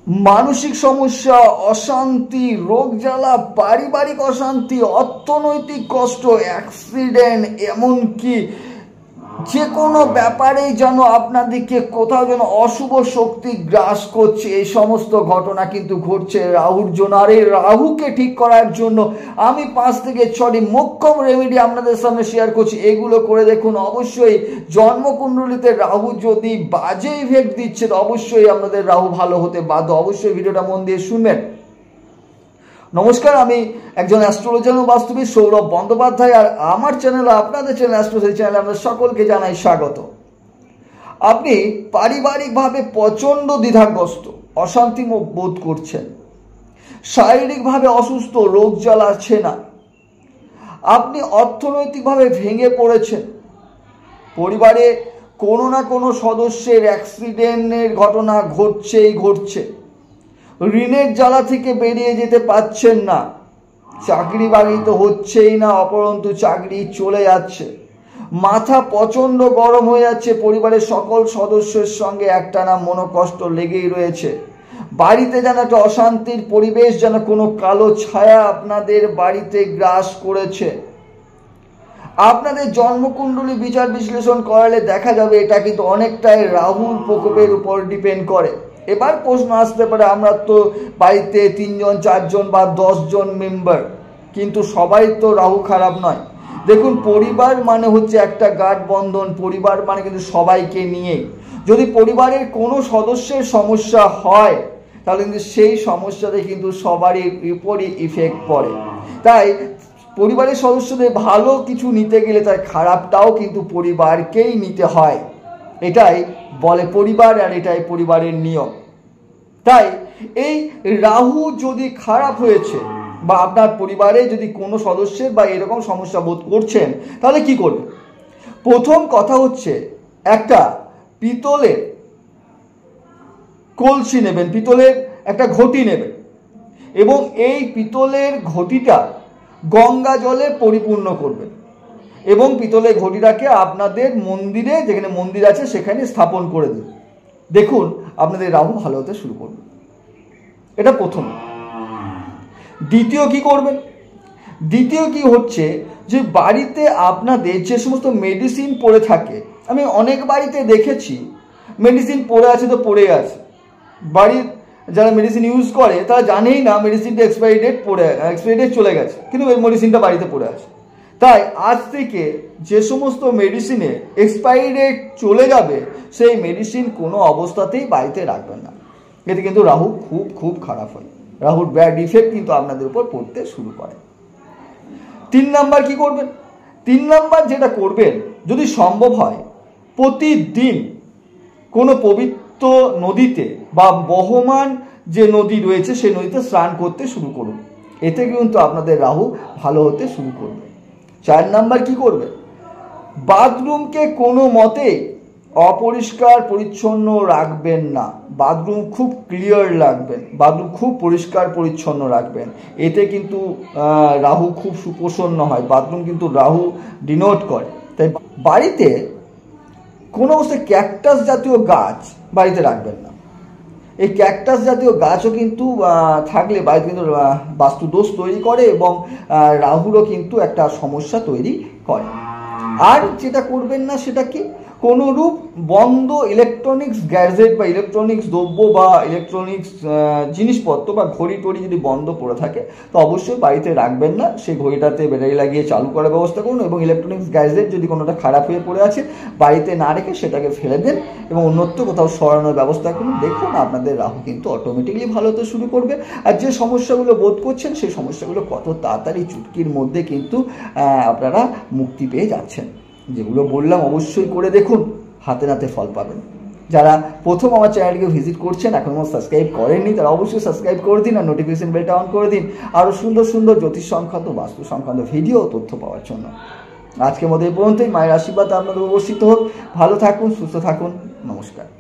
মানসিক সমস্যা, অশান্তি, রোগ জ্বালা, পারিবারিক অশান্তি, অর্থনৈতিক কষ্ট, অ্যাক্সিডেন্ট, এমনকি যে কোনো ব্যাপারেই যেন আপনাদেরকে কোথাও যেন অশুভ শক্তি গ্রাস করছে। এই সমস্ত ঘটনা কিন্তু ঘটছে রাহুর জন্য। আর এই রাহুকে ঠিক করার জন্য আমি 5 থেকে 6টি মোক্ষম রেমেডি আপনাদের সামনে শেয়ার করছি। এগুলো করে দেখুন। অবশ্যই জন্মকুণ্ডলিতে রাহু যদি বাজে ইফেক্ট দিচ্ছে তো অবশ্যই আপনাদের রাহু ভালো হতে বাধ্য। অবশ্যই ভিডিওটা মন দিয়ে শুনবেন। নমস্কার, আমি একজন অ্যাস্ট্রোলজার ও বাস্তুবিদ সৌরভ বন্দ্যোপাধ্যায়, আর আমার চ্যানেল আপনাদের চ্যানেল অ্যাস্ট্রোলজি চ্যানেলে আপনাদের সকলকে জানাই স্বাগত। আপনি পারিবারিকভাবে প্রচণ্ড দ্বিধাগ্রস্ত, অশান্তি বোধ করছেন, শারীরিকভাবে অসুস্থ, রোগ জ্বালাচ্ছে না, আপনি অর্থনৈতিকভাবে ভেঙে পড়েছেন, পরিবারে কোনো না কোনো সদস্যের অ্যাক্সিডেন্টের ঘটনা ঘটছে, ঋণের জ্বালা থেকে বেরিয়ে যেতে পারছেন না, চাকরি বাকরি তো হচ্ছেই না, অপরন্তু চাকরি চলে যাচ্ছে, মাথা প্রচণ্ড গরম হয়ে যাচ্ছে, পরিবারের সকল সদস্যের সঙ্গে একটানা মনোকষ্ট লেগেই রয়েছে, বাড়িতে যেন একটা অশান্তির পরিবেশ, যেন কোনো কালো ছায়া আপনাদের বাড়িতে গ্রাস করেছে। আপনাদের জন্মকুণ্ডলী বিচার বিশ্লেষণ করালে দেখা যাবে এটা কিন্তু অনেকটাই রাহুর প্রকোপের উপর ডিপেন্ড করে। এবার প্রশ্ন আসতে পারে, আমরা তো বাড়িতে 3 জন 4 জন বা 10 জন মেম্বার, কিন্তু সবাই তো রাহু খারাপ নয়। দেখুন, পরিবার মানে হচ্ছে একটা গাঢ় বন্ধন, পরিবার মানে কিন্তু সবাইকে নিয়ে। যদি পরিবারের কোনো সদস্যের সমস্যা হয় তাহলে কিন্তু সেই সমস্যাতে কিন্তু সবারই উপরই ইফেক্ট পড়ে। তাই পরিবারের সদস্যদের ভালো কিছু নিতে গেলে তার খারাপটাও কিন্তু পরিবারকেই নিতে হয়। এটাই বলে পরিবার, আর এটাই পরিবারের নিয়ম। তাই এই রাহু যদি খারাপ হয়েছে বা আপনার পরিবারে যদি কোনো সদস্যের বা এরকম সমস্যা বোধ করছেন তাহলে কি করবেন? প্রথম কথা হচ্ছে, একটা পিতলের কলসি নেবেন, পিতলের একটা ঘটি নেবেন, এবং এই পিতলের ঘটিটা গঙ্গা জলে পরিপূর্ণ করবেন এবং পিতলের ঘটিটাকে আপনাদের মন্দিরে, যেখানে মন্দির আছে সেখানে স্থাপন করে দিন। দেখুন আপনাদের রাহু ভালো হতে শুরু করবে। এটা প্রথম। দ্বিতীয় কি করবেন? দ্বিতীয় কি হচ্ছে যে বাড়িতে আপনাদের যে সমস্ত মেডিসিন পড়ে থাকে, আমি অনেক বাড়িতে দেখেছি মেডিসিন পড়ে আছে তো পড়ে আছে, বাড়ির যারা মেডিসিন ইউজ করে তারা জানেই না মেডিসিনটা এক্সপায়ারি ডেট চলে গেছে, কিন্তু ওই মেডিসিনটা বাড়িতে পড়ে আছে। তাই আজ থেকে যে সমস্ত মেডিসিনে এক্সপায়ারি ডেট চলে যাবে সেই মেডিসিন কোনো অবস্থাতেই বাড়িতে রাখবেন না। এতে কিন্তু রাহু খুব খারাপ হয়, রাহুর ব্যাড ইফেক্ট কিন্তু আপনাদের উপর পড়তে শুরু করে। 3 নাম্বার কি করবেন? 3 নাম্বার যেটা করবেন, যদি সম্ভব হয় প্রতিদিন কোনো পবিত্র নদীতে বা বহমান যে নদী রয়েছে সেই নদীতে স্নান করতে শুরু করুন। এতে কিন্তু আপনাদের রাহু ভালো হতে শুরু করবে। 4 নাম্বার কি করবে? বাথরুমকে কোনো মতে অপরিষ্কার পরিচ্ছন্ন রাখবেন না। বাথরুম খুব ক্লিয়ার রাখবেন, বাথরুম খুব পরিষ্কার পরিচ্ছন্ন রাখবেন। এতে কিন্তু রাহু খুব সুপ্রসন্ন হয়। বাথরুম কিন্তু রাহু ডিনোট করে। তাই বাড়িতে কোনো অবস্থায় ক্যাকটাস জাতীয় গাছ বাড়িতে রাখবেন না। এই ক্যাকটাস জাতীয় গাছও কিন্তু থাকলে বাড়িতে কিন্তু বাস্তু দোষ তৈরি করে এবং রাহুরও কিন্তু একটা সমস্যা তৈরি করে। আর যেটা করবেন না সেটা কি, কোনোরূপ বন্ধ ইলেকট্রনিক্স গ্যাজেট বা ইলেকট্রনিক্স দ্রব্য বা ইলেকট্রনিক্স জিনিসপত্র বা ঘড়ি টড়ি যদি বন্ধ পড়ে থাকে তো অবশ্যই বাড়িতে রাখবেন না। সেই ঘড়িটাতে ব্যাটারি লাগিয়ে চালু করার ব্যবস্থা করুন, এবং ইলেকট্রনিক্স গ্যাজেট যদি কোনোটা খারাপ হয়ে পড়ে আছে বাড়িতে না রেখে সেটাকে ফেলে দেন এবং অন্যত্র কোথাও সরানোর ব্যবস্থা করুন। দেখুন আপনাদের রাহু কিন্তু অটোমেটিকলি ভালো হতে শুরু করবে। আর যে সমস্যাগুলো বোধ করছেন সেই সমস্যাগুলো কত তাড়াতাড়ি চুটকির মধ্যে কিন্তু আপনারা মুক্তি পেয়ে যাচ্ছেন। যেগুলো বললাম অবশ্যই করে দেখুন, হাতে নাতে ফল পাবেন। যারা প্রথম আমার চ্যানেলটিকে ভিজিট করছেন, এখনও সাবস্ক্রাইব করেননি, তারা অবশ্যই সাবস্ক্রাইব করে দিন আর নোটিফিকেশন বেলটা অন করে দিন আরও সুন্দর জ্যোতিষ সংক্রান্ত, বাস্তু সংক্রান্ত ভিডিও ও তথ্য পাওয়ার জন্য। আজকের মধ্যে এই পর্যন্তই। মায়ের আশীর্বাদ আপনাদের অবস্থিত হোক। ভালো থাকুন, সুস্থ থাকুন। নমস্কার।